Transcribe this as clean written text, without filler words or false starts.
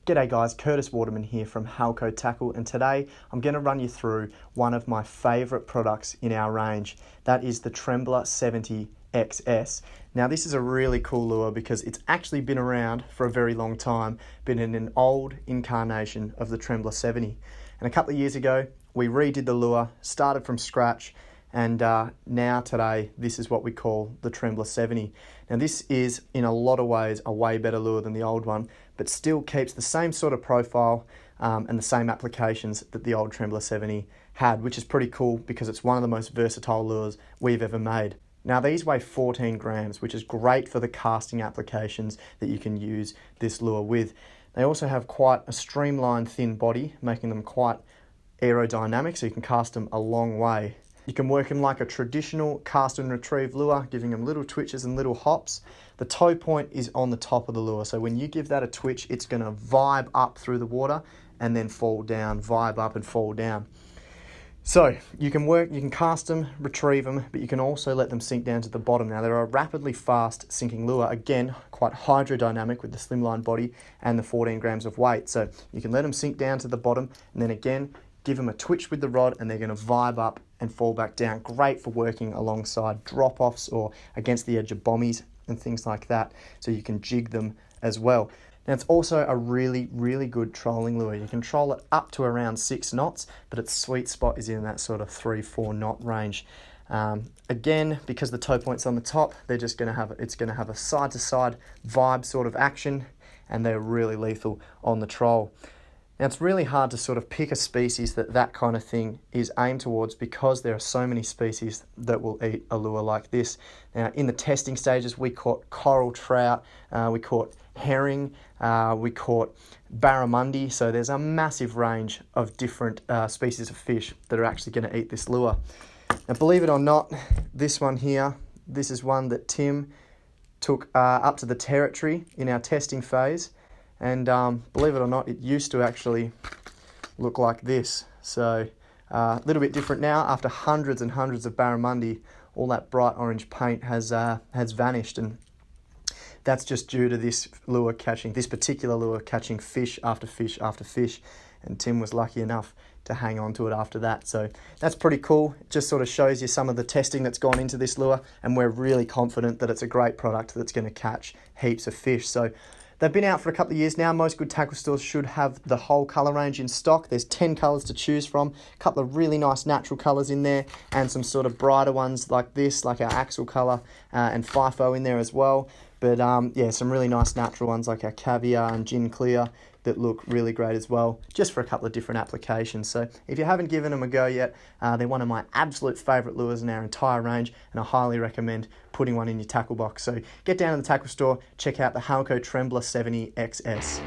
G'day guys, Curtis Waterman here from Halco Tackle, and today I'm going to run you through one of my favourite products in our range. That is the Trembler 70 XS. Now this is a really cool lure because it's actually been around for a very long time, been in an old incarnation of the Trembler 70. And a couple of years ago we redid the lure, started from scratch, and now today this is what we call the Trembler 70. Now this is in a lot of ways a way better lure than the old one, but still keeps the same sort of profile and the same applications that the old Trembler 70 had, which is pretty cool because it's one of the most versatile lures we've ever made. Now these weigh 14 grams, which is great for the casting applications that you can use this lure with. They also have quite a streamlined thin body, making them quite aerodynamic, so you can cast them a long way. You can work them like a traditional cast and retrieve lure, giving them little twitches and little hops. The toe point is on the top of the lure, so when you give that a twitch, it's going to vibe up through the water and then fall down, vibe up and fall down. So you can cast them, retrieve them, but you can also let them sink down to the bottom. Now they're a rapidly fast sinking lure, again quite hydrodynamic with the slimline body and the 14 grams of weight. So you can let them sink down to the bottom and then again give them a twitch with the rod and they're going to vibe up and fall back down. Great for working alongside drop-offs or against the edge of bommies and things like that, so you can jig them as well. Now it's also a really good trolling lure. You can troll it up to around 6 knots, but its sweet spot is in that sort of 3-4 knot range. Again, because the toe point's on the top, it's going to have a side-to-side vibe sort of action, and they're really lethal on the troll. Now it's really hard to sort of pick a species that kind of thing is aimed towards because there are so many species that will eat a lure like this. Now in the testing stages we caught coral trout, we caught herring, we caught barramundi, so there's a massive range of different species of fish that are actually going to eat this lure. Now believe it or not, this one here, this is one that Tim took up to the territory in our testing phase. And believe it or not, it used to actually look like this. So a little bit different now. After hundreds and hundreds of barramundi, all that bright orange paint has vanished, and that's just due to this particular lure catching fish after fish after fish. And Tim was lucky enough to hang on to it after that. So that's pretty cool. It just sort of shows you some of the testing that's gone into this lure, and we're really confident that it's a great product that's going to catch heaps of fish. So they've been out for a couple of years now. Most good tackle stores should have the whole colour range in stock. There's 10 colours to choose from, a couple of really nice natural colours in there, and some sort of brighter ones like this, like our Axle colour and FIFO in there as well. But yeah, some really nice natural ones like our Caviar and Gin Clear that look really great as well, just for a couple of different applications. So if you haven't given them a go yet, they're one of my absolute favourite lures in our entire range, and I highly recommend putting one in your tackle box. So get down to the tackle store, check out the Halco Trembler 70 XS.